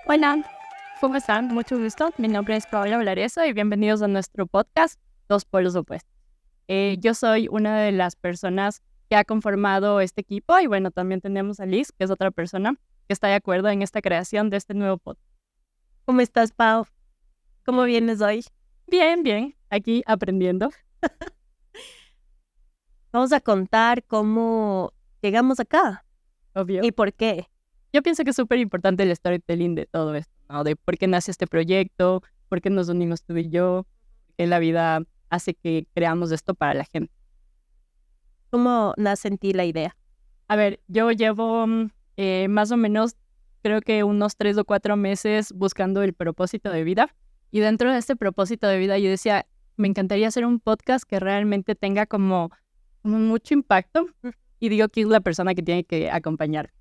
Hola, ¿cómo están? Mucho gusto. Mi nombre es Paola Valareso y bienvenidos a nuestro podcast Dos Polos Opuestos. Yo soy una de las personas que ha conformado este equipo y bueno, también tenemos a Liz, que es otra persona que está de acuerdo en esta creación de este nuevo podcast. ¿Cómo estás, Pau? ¿Cómo vienes hoy? Bien, aquí aprendiendo. Vamos a contar cómo llegamos acá Obvio. y por qué. Yo pienso que es súper importante el storytelling de todo esto, ¿no? De por qué nació este proyecto, por qué nos unimos tú y yo, por qué la vida hace que creamos esto para la gente. ¿Cómo nace en ti la idea? A ver, yo llevo más o menos, creo que unos 3 o 4 meses buscando el propósito de vida. Y dentro de este propósito de vida yo decía, me encantaría hacer un podcast que realmente tenga como mucho impacto. Y digo, ¿quién es la persona que tiene que acompañar?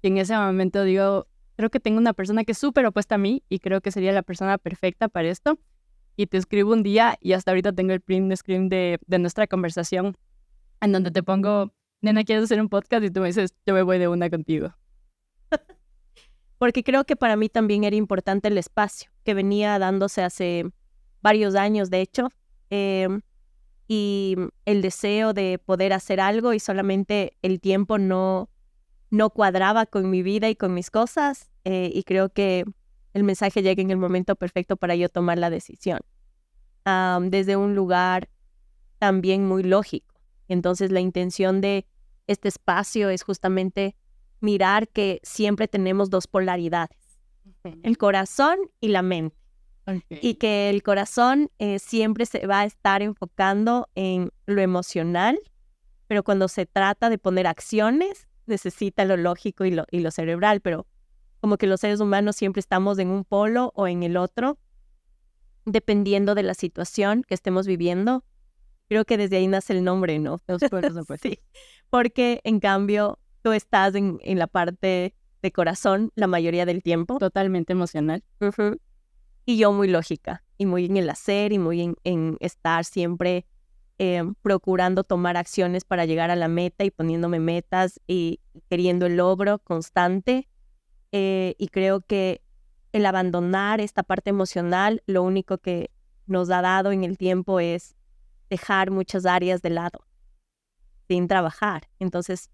Y en ese momento digo, creo que tengo una persona que es súper opuesta a mí y creo que sería la persona perfecta para esto. Y te escribo un día y hasta ahorita tengo el print screen de nuestra conversación en donde te pongo, nena, ¿quieres hacer un podcast? Y tú me dices, yo me voy de una contigo. Porque creo que para mí también era importante el espacio, que venía dándose hace varios años, de hecho, y el deseo de poder hacer algo y solamente el tiempo no cuadraba con mi vida y con mis cosas, y creo que el mensaje llega en el momento perfecto para yo tomar la decisión. Desde un lugar también muy lógico. Entonces la intención de este espacio es justamente mirar que siempre tenemos dos polaridades, el corazón y la mente. Okay. Y que el corazón siempre se va a estar enfocando en lo emocional, pero cuando se trata de poner acciones, necesita lo lógico y lo cerebral, pero como que los seres humanos siempre estamos en un polo o en el otro, dependiendo de la situación que estemos viviendo. Creo que desde ahí nace el nombre, ¿no? Sí, porque en cambio tú estás en la parte de corazón la mayoría del tiempo. Totalmente emocional. Uh-huh. Y yo muy lógica, y muy en el hacer, y muy en estar siempre procurando tomar acciones para llegar a la meta y poniéndome metas y queriendo el logro constante. Y creo que el abandonar esta parte emocional, lo único que nos ha dado en el tiempo es dejar muchas áreas de lado, sin trabajar. Entonces,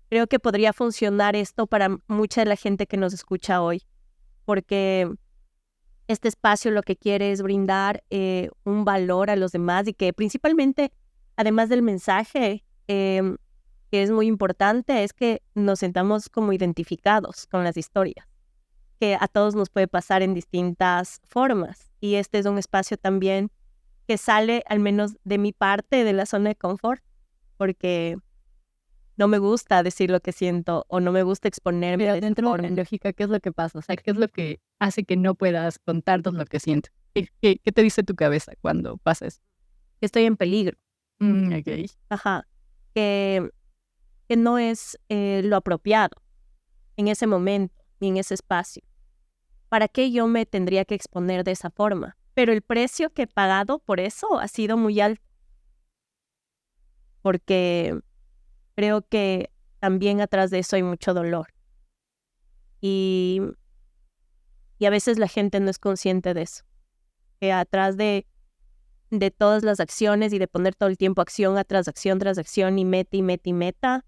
creo que podría funcionar esto para mucha de la gente que nos escucha hoy, porque este espacio lo que quiere es brindar un valor a los demás y que principalmente, además del mensaje, que es muy importante, es que nos sentamos como identificados con las historias, que a todos nos puede pasar en distintas formas. Y este es un espacio también que sale, al menos de mi parte, de la zona de confort, porque no me gusta decir lo que siento o no me gusta exponerme. Pero dentro de la lógica, ¿qué es lo que pasa? O sea, ¿qué es lo que hace que no puedas contarnos lo que sientes? ¿Qué te dice tu cabeza cuando pasa eso? Que estoy en peligro. Okay. Ajá. Que no es lo apropiado en ese momento y en ese espacio. ¿Para qué yo me tendría que exponer de esa forma? Pero el precio que he pagado por eso ha sido muy alto. Porque creo que también atrás de eso hay mucho dolor. Y a veces la gente no es consciente de eso. Que atrás de todas las acciones y de poner todo el tiempo acción tras acción y meta,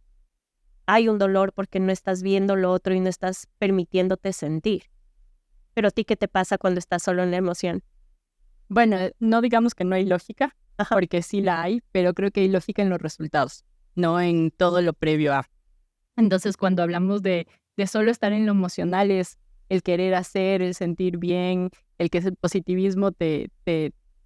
hay un dolor porque no estás viendo lo otro y no estás permitiéndote sentir. Pero a ti, ¿qué te pasa cuando estás solo en la emoción? Bueno, no digamos que no hay lógica, Ajá. porque sí la hay, pero creo que hay lógica en los resultados, no en todo lo previo a. Entonces, cuando hablamos de solo estar en lo emocional, es el querer hacer, el sentir bien, el que el positivismo te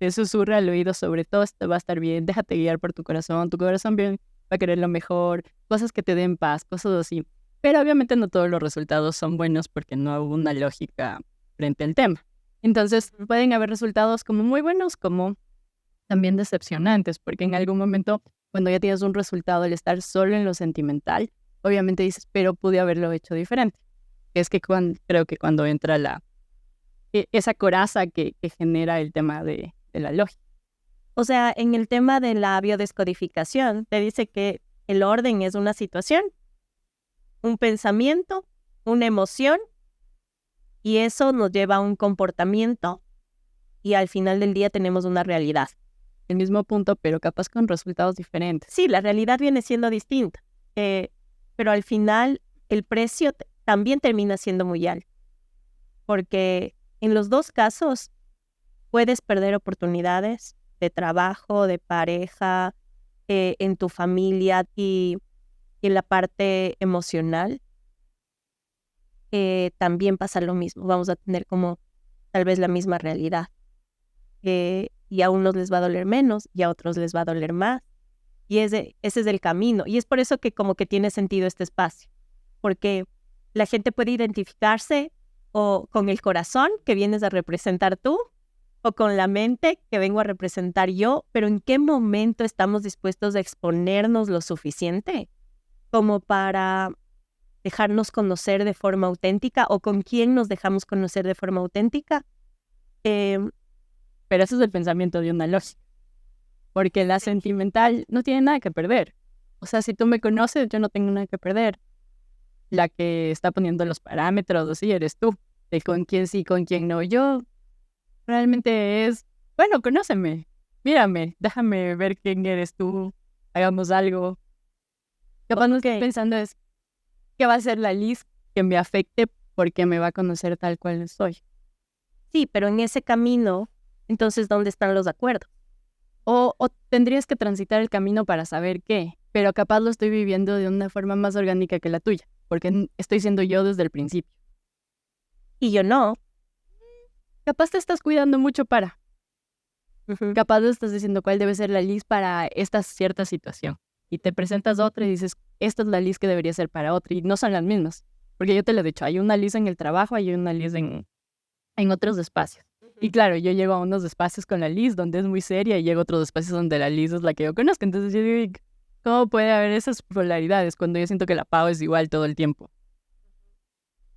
susurra al oído sobre todo esto va a estar bien, déjate guiar por tu corazón bien va a querer lo mejor, cosas que te den paz, cosas así. Pero obviamente no todos los resultados son buenos porque no hubo una lógica frente al tema. Entonces, pueden haber resultados como muy buenos, como también decepcionantes, porque en algún momento, cuando ya tienes un resultado, el estar solo en lo sentimental, obviamente dices, pero pude haberlo hecho diferente. Es que creo que cuando entra esa coraza que genera el tema de la lógica. O sea, en el tema de la biodescodificación, te dice que el orden es una situación, un pensamiento, una emoción Y eso nos lleva a un comportamiento y al final del día tenemos una realidad. El mismo punto, pero capaz con resultados diferentes. Sí, la realidad viene siendo distinta, pero al final el precio también termina siendo muy alto, porque en los dos casos puedes perder oportunidades de trabajo, de pareja, en tu familia y en la parte emocional. También pasa lo mismo, vamos a tener como tal vez la misma realidad. Y a unos les va a doler menos y a otros les va a doler más. Y ese es el camino. Y es por eso que como que tiene sentido este espacio. Porque la gente puede identificarse o con el corazón que vienes a representar tú o con la mente que vengo a representar yo. Pero ¿en qué momento estamos dispuestos a exponernos lo suficiente como para dejarnos conocer de forma auténtica o con quién nos dejamos conocer de forma auténtica? Pero ese es el pensamiento de una lógica. Porque la sentimental no tiene nada que perder. O sea, si tú me conoces, yo no tengo nada que perder. La que está poniendo los parámetros, así eres tú. De con quién sí, con quién no. Yo realmente es, bueno, conóceme. Mírame, déjame ver quién eres tú. Hagamos algo. Capaz no estoy pensando es, ¿qué va a ser la Liz que me afecte porque me va a conocer tal cual soy? Sí, pero en ese camino, entonces, ¿dónde están los acuerdos? O tendrías que transitar el camino para saber qué, pero capaz lo estoy viviendo de una forma más orgánica que la tuya, porque estoy siendo yo desde el principio. Y yo no. Capaz te estás cuidando mucho para. Capaz te estás diciendo cuál debe ser la Liz para esta cierta situación. Y te presentas otra y dices, esta es la Liz que debería ser para otra. Y no son las mismas. Porque yo te lo he dicho, hay una Liz en el trabajo, hay una Liz en otros espacios. Y claro, yo llego a unos espacios con la Liz donde es muy seria y llego a otros espacios donde la Liz es la que yo conozco. Entonces yo digo, ¿cómo puede haber esas polaridades cuando yo siento que la Pau es igual todo el tiempo?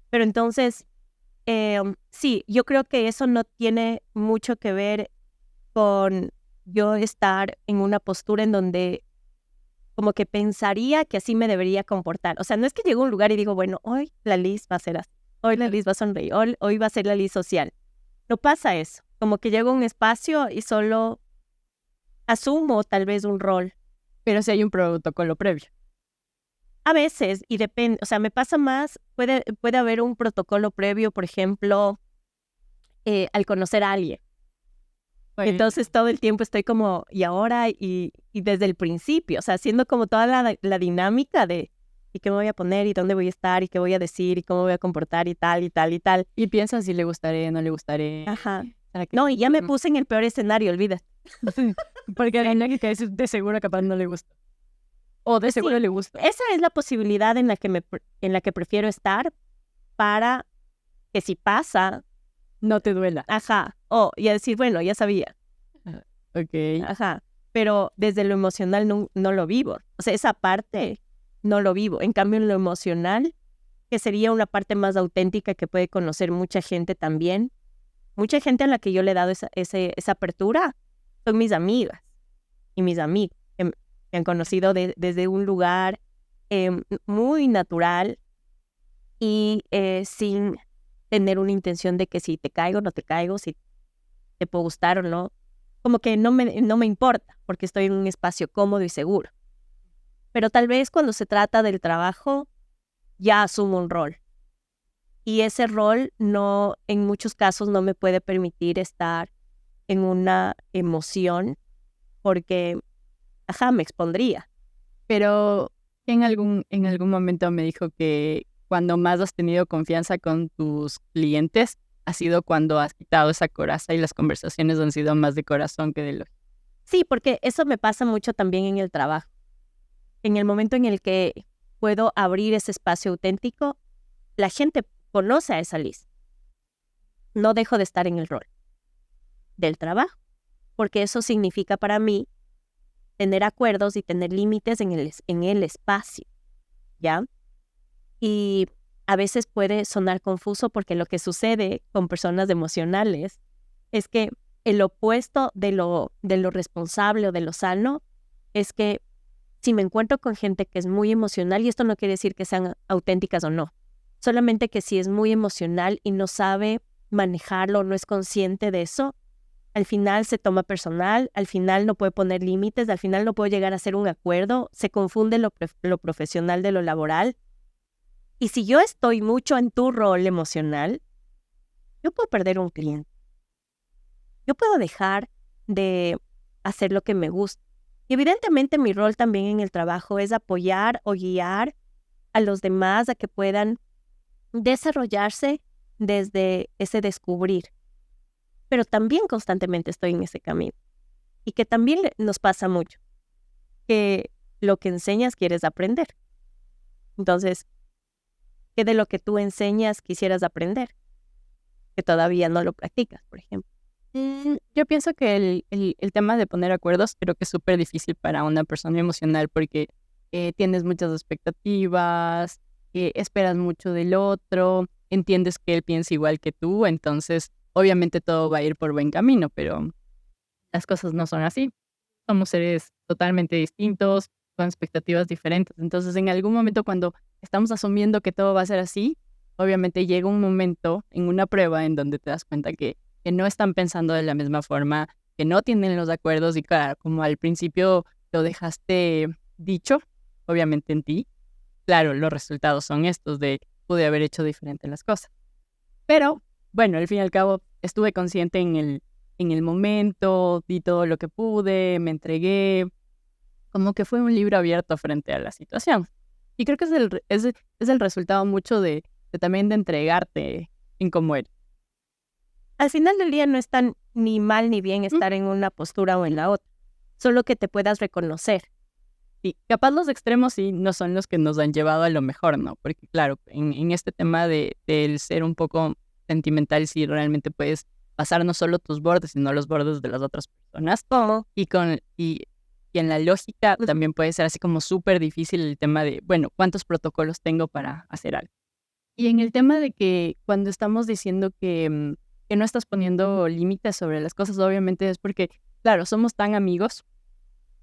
Pero entonces, sí, yo creo que eso no tiene mucho que ver con yo estar en una postura en donde como que pensaría que así me debería comportar. O sea, no es que llego a un lugar y digo, bueno, hoy la Liz va a ser así, hoy la Liz va a sonreír, hoy va a ser la Liz social. No pasa eso. Como que llego a un espacio y solo asumo tal vez un rol. Pero si hay un protocolo previo. A veces, y depende, o sea, me pasa más, puede haber un protocolo previo, por ejemplo, al conocer a alguien. Entonces todo el tiempo estoy como, y ahora, y desde el principio, o sea, haciendo como toda la dinámica de, y qué me voy a poner, y dónde voy a estar, y qué voy a decir, y cómo voy a comportar, y tal, y tal, y tal. Y piensas si le gustaré, no le gustaré. Ajá. No, y ya me puse en el peor escenario, olvídate. Porque la lógica es de seguro capaz no le gusta. O de seguro le gusta. Esa es la posibilidad en la que prefiero estar para que si pasa, no te duela. Ajá. Y a decir, bueno, ya sabía. Ok. Ajá. Pero desde lo emocional no lo vivo. O sea, esa parte no lo vivo. En cambio, en lo emocional, que sería una parte más auténtica que puede conocer mucha gente también. Mucha gente a la que yo le he dado esa apertura son mis amigas y mis amigos que me han conocido desde un lugar muy natural y sin tener una intención de que si te caigo, no te caigo, si te puedo gustar o no. Como que no me importa porque estoy en un espacio cómodo y seguro. Pero tal vez cuando se trata del trabajo, ya asumo un rol. Y ese rol en muchos casos no me puede permitir estar en una emoción porque, me expondría. Pero en algún momento me dijo que cuando más has tenido confianza con tus clientes ha sido cuando has quitado esa coraza y las conversaciones han sido más de corazón que de lógica. Sí, porque eso me pasa mucho también en el trabajo. En el momento en el que puedo abrir ese espacio auténtico, la gente conoce a esa Liz. No dejo de estar en el rol del trabajo, porque eso significa para mí tener acuerdos y tener límites en el espacio, ¿ya? Y a veces puede sonar confuso porque lo que sucede con personas emocionales es que el opuesto de lo responsable o de lo sano es que si me encuentro con gente que es muy emocional, y esto no quiere decir que sean auténticas o no, solamente que si es muy emocional y no sabe manejarlo, no es consciente de eso, al final se toma personal, al final no puede poner límites, al final no puede llegar a hacer un acuerdo, se confunde lo profesional de lo laboral. Y si yo estoy mucho en tu rol emocional, yo puedo perder un cliente. Yo puedo dejar de hacer lo que me gusta. Y evidentemente mi rol también en el trabajo es apoyar o guiar a los demás a que puedan desarrollarse desde ese descubrir. Pero también constantemente estoy en ese camino. Y que también nos pasa mucho, que lo que enseñas quieres aprender. Entonces, ¿qué de lo que tú enseñas quisieras aprender? Que todavía no lo practicas, por ejemplo. Yo pienso que el tema de poner acuerdos creo que es súper difícil para una persona emocional porque tienes muchas expectativas, esperas mucho del otro, entiendes que él piensa igual que tú, entonces obviamente todo va a ir por buen camino, pero las cosas no son así. Somos seres totalmente distintos, con expectativas diferentes. Entonces, en algún momento cuando estamos asumiendo que todo va a ser así, obviamente llega un momento en una prueba en donde te das cuenta que no están pensando de la misma forma, que no tienen los acuerdos y claro, como al principio lo dejaste dicho, obviamente en ti, claro, los resultados son estos de pude haber hecho diferente las cosas. Pero, bueno, al fin y al cabo estuve consciente en el momento, di todo lo que pude, me entregué, como que fue un libro abierto frente a la situación. Y creo que es el resultado mucho de también de entregarte en cómo eres. Al final del día no es tan ni mal ni bien estar en una postura o en la otra, solo que te puedas reconocer. Sí, capaz los extremos sí no son los que nos han llevado a lo mejor, ¿no? Porque claro, en este tema del ser un poco sentimental, sí realmente puedes pasar no solo tus bordes, sino los bordes de las otras personas. ¿Cómo? Y en la lógica también puede ser así como súper difícil el tema de, bueno, ¿cuántos protocolos tengo para hacer algo? Y en el tema de que cuando estamos diciendo que no estás poniendo límites sobre las cosas, obviamente es porque, claro, somos tan amigos,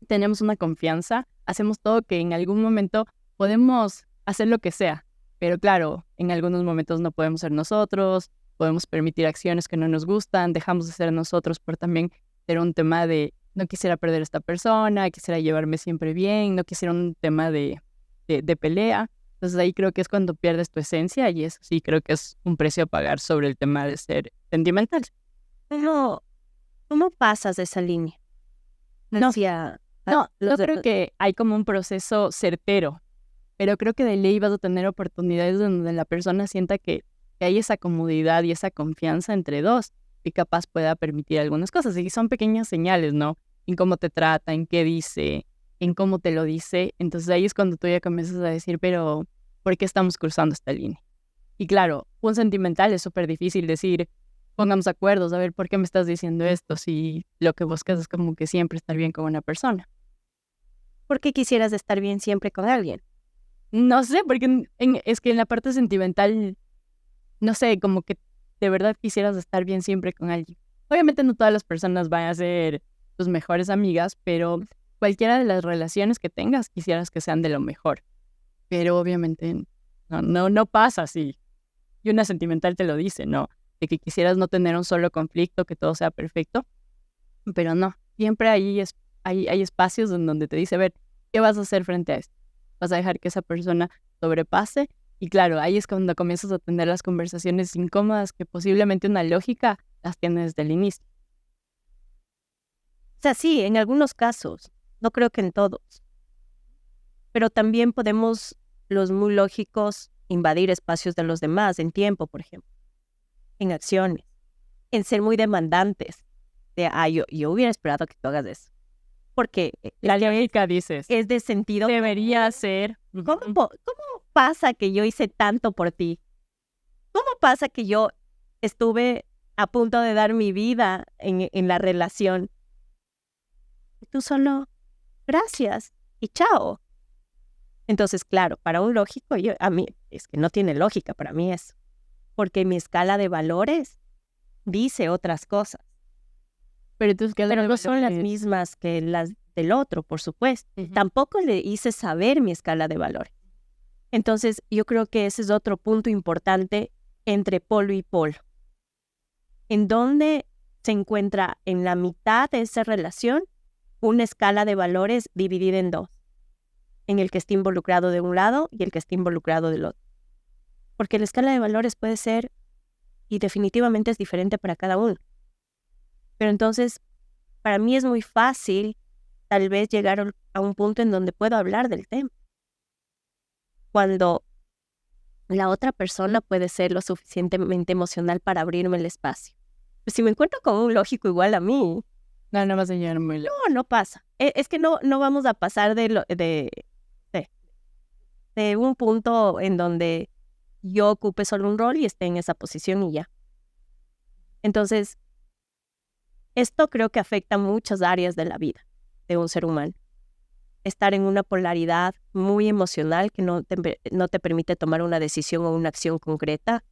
tenemos una confianza, hacemos todo que en algún momento podemos hacer lo que sea, pero claro, en algunos momentos no podemos ser nosotros, podemos permitir acciones que no nos gustan, dejamos de ser nosotros por también ser un tema de no quisiera perder a esta persona, quisiera llevarme siempre bien, no quisiera un tema de pelea. Entonces ahí creo que es cuando pierdes tu esencia y eso sí creo que es un precio a pagar sobre el tema de ser sentimental. Pero, ¿cómo pasas esa línea? No, Hacia, no creo que hay como un proceso certero, pero creo que de ley vas a tener oportunidades donde la persona sienta que hay esa comodidad y esa confianza entre dos y capaz pueda permitir algunas cosas. Y son pequeñas señales, ¿no? En cómo te trata, en qué dice, en cómo te lo dice. Entonces ahí es cuando tú ya comienzas a decir, pero ¿por qué estamos cruzando esta línea? Y claro, un sentimental es súper difícil decir, pongamos acuerdos, a ver, ¿por qué me estás diciendo esto? Si lo que buscas es como que siempre estar bien con una persona. ¿Por qué quisieras estar bien siempre con alguien? No sé, porque es que en la parte sentimental, no sé, como que de verdad quisieras estar bien siempre con alguien. Obviamente no todas las personas van a ser tus mejores amigas, pero cualquiera de las relaciones que tengas quisieras que sean de lo mejor. Pero obviamente no pasa así. Y una sentimental te lo dice, ¿no? De que quisieras no tener un solo conflicto, que todo sea perfecto. Pero no, siempre hay espacios en donde te dice, a ver, ¿qué vas a hacer frente a esto? ¿Vas a dejar que esa persona sobrepase? Y claro, ahí es cuando comienzas a tener las conversaciones incómodas que posiblemente una lógica las tiene desde el inicio. O sea, sí, en algunos casos, no creo que en todos. Pero también podemos, los muy lógicos, invadir espacios de los demás, en tiempo, por ejemplo, en acciones, en ser muy demandantes. De, yo hubiera esperado que tú hagas eso. Porque La lógica dices, es de sentido. debería ser. ¿Cómo pasa que yo hice tanto por ti? ¿Cómo pasa que yo estuve a punto de dar mi vida en la relación? Y tú solo, gracias y chao. Entonces, claro, para un lógico, a mí es que no tiene lógica para mí eso. Porque mi escala de valores dice otras cosas. Pero no son las mismas que las del otro, por supuesto. Tampoco le hice saber mi escala de valores. Entonces, yo creo que ese es otro punto importante entre polo y polo. En donde se encuentra en la mitad de esa relación una escala de valores dividida en dos, en el que está involucrado de un lado y el que está involucrado del otro. Porque la escala de valores puede ser, y definitivamente es diferente para cada uno. Pero entonces, para mí es muy fácil tal vez llegar a un punto en donde puedo hablar del tema. Cuando la otra persona puede ser lo suficientemente emocional para abrirme el espacio. Pues si me encuentro con un lógico igual a mí, No vas a llegar muy lejos. no pasa. Es que no vamos a pasar de un punto en donde yo ocupe solo un rol y esté en esa posición y ya. Entonces, esto creo que afecta muchas áreas de la vida de un ser humano. Estar en una polaridad muy emocional que no te permite tomar una decisión o una acción concreta,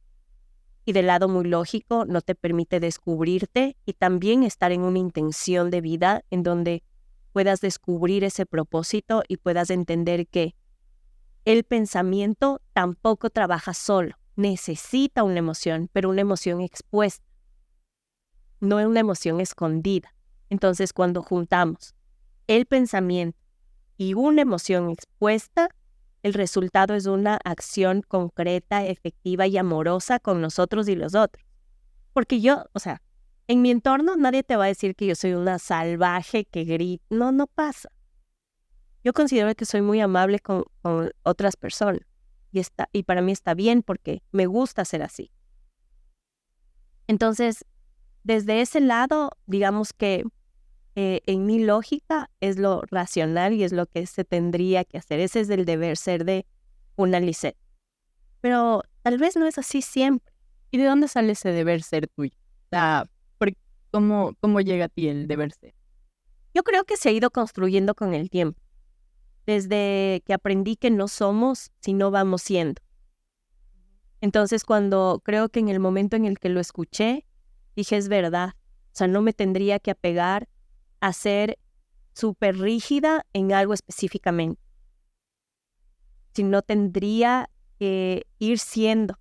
y del lado muy lógico no te permite descubrirte, y también estar en una intención de vida en donde puedas descubrir ese propósito y puedas entender que el pensamiento tampoco trabaja solo, necesita una emoción, pero una emoción expuesta, no es una emoción escondida. Entonces, cuando juntamos el pensamiento y una emoción expuesta, el resultado es una acción concreta, efectiva y amorosa con nosotros y los otros. Porque yo, en mi entorno nadie te va a decir que yo soy una salvaje que grita. No pasa. Yo considero que soy muy amable con otras personas. Y para mí está bien porque me gusta ser así. Entonces, desde ese lado, digamos que en mi lógica es lo racional y es lo que se tendría que hacer. Ese es el deber ser de una Lisette. Pero tal vez no es así siempre. ¿Y de dónde sale ese deber ser tuyo? O sea, ¿cómo llega a ti el deber ser? Yo creo que se ha ido construyendo con el tiempo. Desde que aprendí que no somos, sino vamos siendo. Entonces, creo que en el momento en el que lo escuché, dije, es verdad. O sea, no me tendría que apegar a ser súper rígida en algo específicamente, sino tendría que ir siendo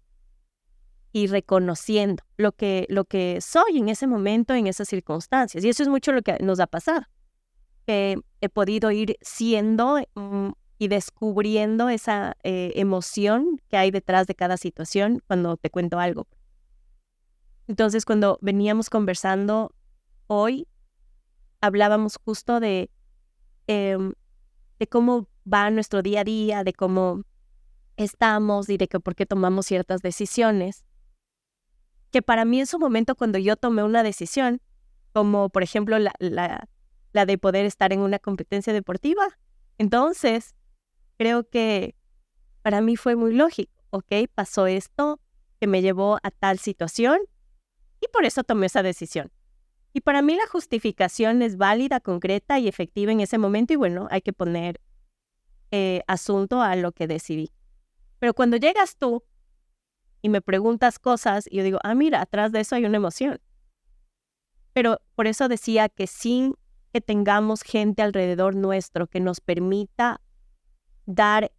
y reconociendo lo que soy en ese momento, en esas circunstancias. Y eso es mucho lo que nos ha pasado, que he podido ir siendo y descubriendo esa emoción que hay detrás de cada situación cuando te cuento algo. Entonces, cuando veníamos conversando hoy, hablábamos justo de cómo va nuestro día a día, de cómo estamos y de por qué tomamos ciertas decisiones. Que para mí en su momento, cuando yo tomé una decisión, como por ejemplo la de poder estar en una competencia deportiva, entonces creo que para mí fue muy lógico. Ok, pasó esto que me llevó a tal situación y por eso tomé esa decisión. Y para mí la justificación es válida, concreta y efectiva en ese momento, y bueno, hay que poner asunto a lo que decidí. Pero cuando llegas tú y me preguntas cosas, y yo digo, mira, atrás de eso hay una emoción. Pero por eso decía que sin que tengamos gente alrededor nuestro que nos permita dar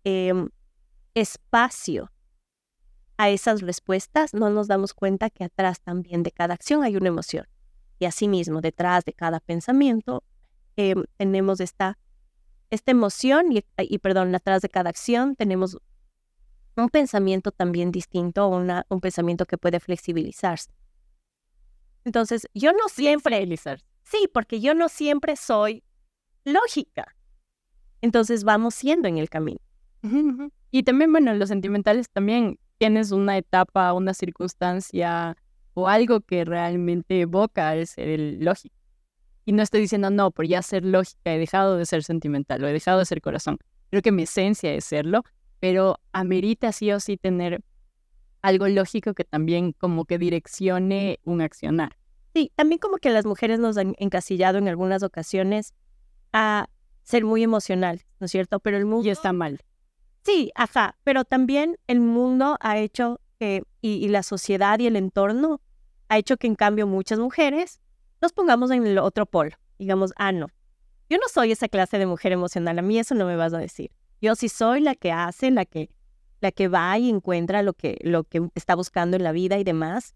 espacio a esas respuestas, no nos damos cuenta que atrás también de cada acción hay una emoción. Y asimismo, detrás de cada pensamiento tenemos esta emoción y atrás de cada acción tenemos un pensamiento también distinto, un pensamiento que puede flexibilizarse. Entonces, yo no siempre... Sí, porque yo no siempre soy lógica. Entonces, vamos siendo en el camino. Uh-huh. Y también, bueno, los sentimentales también tienes una etapa, una circunstancia o algo que realmente evoca el ser el lógico. Y no estoy diciendo, no, por ya ser lógica he dejado de ser sentimental o he dejado de ser corazón. Creo que mi esencia es serlo, pero amerita sí o sí tener algo lógico que también como que direccione un accionar. Sí, también como que las mujeres nos han encasillado en algunas ocasiones a ser muy emocional, ¿no es cierto? Pero el mundo... Y está mal. Sí, pero también el mundo ha hecho que, y la sociedad y el entorno ha hecho que en cambio muchas mujeres nos pongamos en el otro polo. Digamos, no, yo no soy esa clase de mujer emocional, a mí eso no me vas a decir. Yo sí soy la que hace, la que la que va y encuentra lo que está buscando en la vida y demás,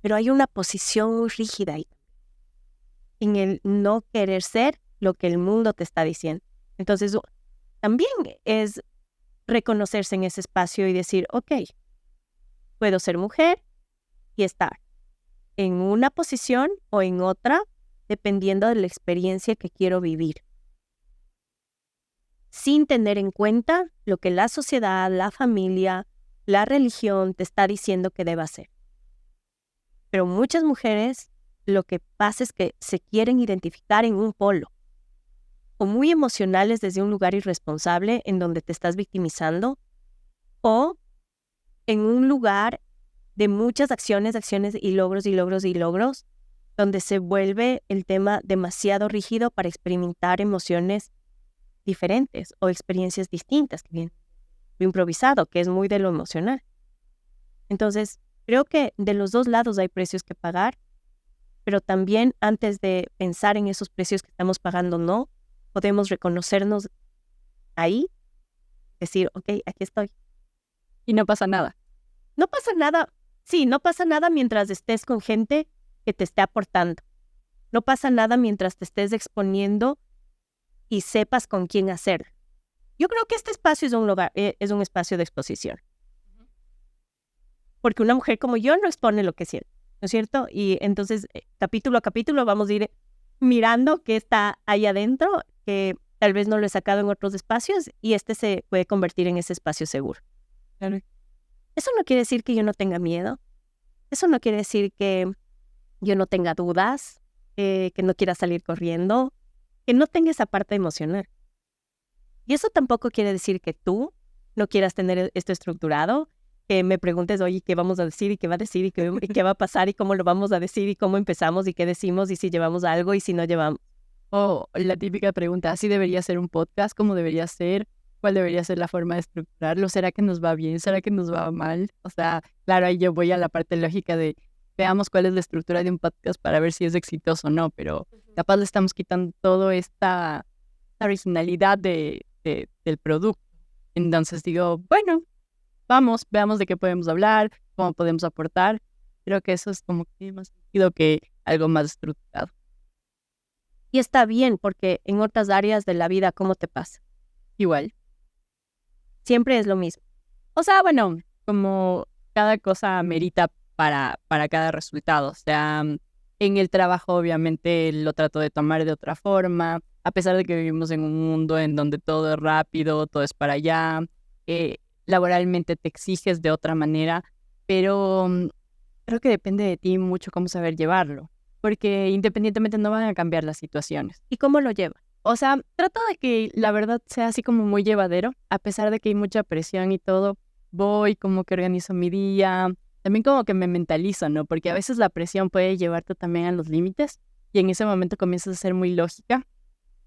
pero hay una posición muy rígida ahí, en el no querer ser lo que el mundo te está diciendo. Entonces, también es reconocerse en ese espacio y decir, ok, puedo ser mujer y estar en una posición o en otra, dependiendo de la experiencia que quiero vivir, sin tener en cuenta lo que la sociedad, la familia, la religión te está diciendo que deba hacer. Pero muchas mujeres lo que pasa es que se quieren identificar en un polo, o muy emocionales desde un lugar irresponsable en donde te estás victimizando, o en un lugar de muchas acciones y logros, donde se vuelve el tema demasiado rígido para experimentar emociones diferentes o experiencias distintas, que viene lo improvisado, que es muy de lo emocional. Entonces, creo que de los dos lados hay precios que pagar, pero también antes de pensar en esos precios que estamos pagando, no, podemos reconocernos ahí, decir, ok, aquí estoy. Y no pasa nada. No pasa nada. Sí, no pasa nada mientras estés con gente que te esté aportando. No pasa nada mientras te estés exponiendo y sepas con quién hacer. Yo creo que este espacio es un espacio de exposición. Porque una mujer como yo no expone lo que siente, ¿no es cierto? Y entonces, capítulo a capítulo, vamos a ir mirando qué está ahí adentro, que tal vez no lo he sacado en otros espacios, y este se puede convertir en ese espacio seguro. Claro. Eso no quiere decir que yo no tenga miedo. Eso no quiere decir que yo no tenga dudas, que no quiera salir corriendo, que no tenga esa parte emocional. Y eso tampoco quiere decir que tú no quieras tener esto estructurado, que me preguntes, oye, ¿qué vamos a decir y qué va a decir y qué va a pasar y cómo lo vamos a decir y cómo empezamos y qué decimos y si llevamos algo y si no llevamos? O la típica pregunta, ¿así debería ser un podcast? ¿Cómo debería ser? ¿Cuál debería ser la forma de estructurarlo? ¿Será que nos va bien? ¿Será que nos va mal? O sea, claro, ahí yo voy a la parte lógica de veamos cuál es la estructura de un podcast para ver si es exitoso o no, pero capaz le estamos quitando toda esta originalidad del producto. Entonces digo, bueno, veamos de qué podemos hablar, cómo podemos aportar. Creo que eso es como que tiene más sentido que algo más estructurado. Y está bien, porque en otras áreas de la vida, ¿cómo te pasa? Igual. Siempre es lo mismo. O sea, bueno, como cada cosa merita para cada resultado. O sea, en el trabajo obviamente lo trato de tomar de otra forma, a pesar de que vivimos en un mundo en donde todo es rápido, todo es para allá, laboralmente te exiges de otra manera, pero creo que depende de ti mucho cómo saber llevarlo, porque independientemente no van a cambiar las situaciones. ¿Y cómo lo llevas? O sea, trato de que la verdad sea así como muy llevadero, a pesar de que hay mucha presión y todo, voy como que organizo mi día, también como que me mentalizo, ¿no? Porque a veces la presión puede llevarte también a los límites y en ese momento comienzas a ser muy lógica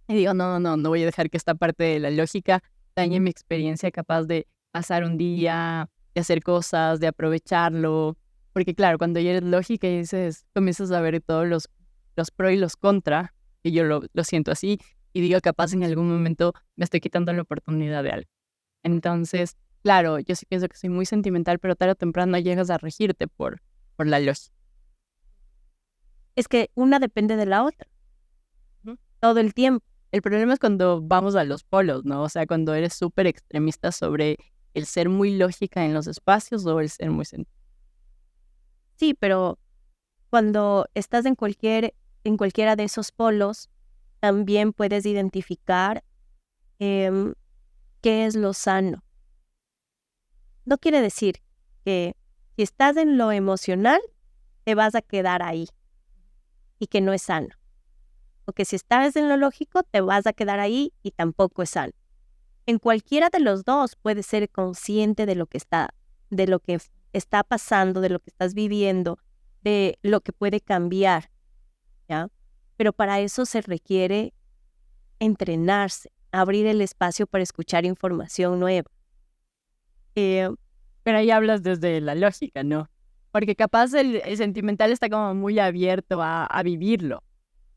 y digo, no voy a dejar que esta parte de la lógica dañe mi experiencia capaz de pasar un día, de hacer cosas, de aprovecharlo, porque claro, cuando ya eres lógica y dices, comienzas a ver todos los pros y los contra, y yo lo siento así, y digo, capaz en algún momento me estoy quitando la oportunidad de algo. Entonces, claro, yo sí pienso que soy muy sentimental, pero tarde o temprano llegas a regirte por la lógica. Es que una depende de la otra. Todo el tiempo. El problema es cuando vamos a los polos, ¿no? O sea, cuando eres súper extremista sobre el ser muy lógica en los espacios o el ser muy sentimental. Sí, pero cuando estás en cualquiera de esos polos, también puedes identificar qué es lo sano. No quiere decir que si estás en lo emocional, te vas a quedar ahí y que no es sano. O que si estás en lo lógico, te vas a quedar ahí y tampoco es sano. En cualquiera de los dos puedes ser consciente de lo que está pasando, de lo que estás viviendo, de lo que puede cambiar, ¿ya? Pero para eso se requiere entrenarse, abrir el espacio para escuchar información nueva. Pero ahí hablas desde la lógica, ¿no? Porque capaz el sentimental está como muy abierto a vivirlo,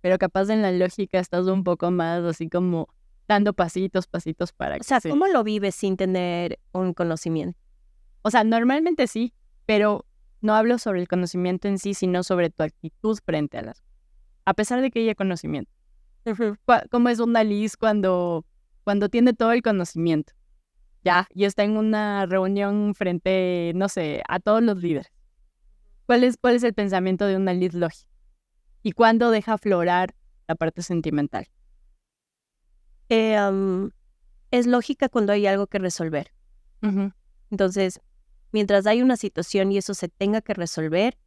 pero capaz en la lógica estás un poco más así como dando pasitos para O que sea, se... ¿cómo lo vives sin tener un conocimiento? O sea, normalmente sí, pero no hablo sobre el conocimiento en sí, sino sobre tu actitud frente a las cosas. A pesar de que haya conocimiento. ¿Cómo es una Liz cuando tiene todo el conocimiento? Ya, y está en una reunión frente, no sé, a todos los líderes. ¿Cuál es el pensamiento de una Liz lógica? ¿Y cuándo deja aflorar la parte sentimental? Es lógica cuando hay algo que resolver. Ujú. Entonces, mientras hay una situación y eso se tenga que resolver,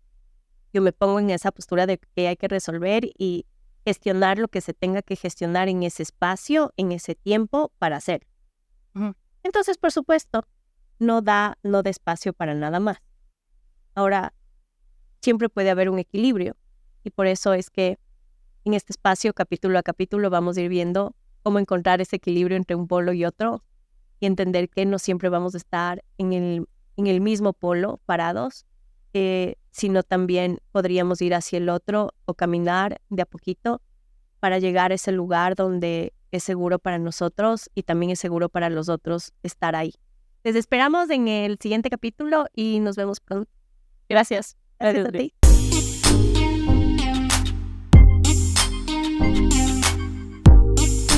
yo me pongo en esa postura de que hay que resolver y gestionar lo que se tenga que gestionar en ese espacio, en ese tiempo para hacer. Ujú. Entonces, por supuesto, no da espacio para nada más. Ahora, siempre puede haber un equilibrio y por eso es que en este espacio, capítulo a capítulo, vamos a ir viendo cómo encontrar ese equilibrio entre un polo y otro y entender que no siempre vamos a estar en el mismo polo parados, sino también podríamos ir hacia el otro o caminar de a poquito para llegar a ese lugar donde es seguro para nosotros y también es seguro para los otros estar ahí. Les esperamos en el siguiente capítulo y nos vemos pronto. Gracias. Gracias a ti.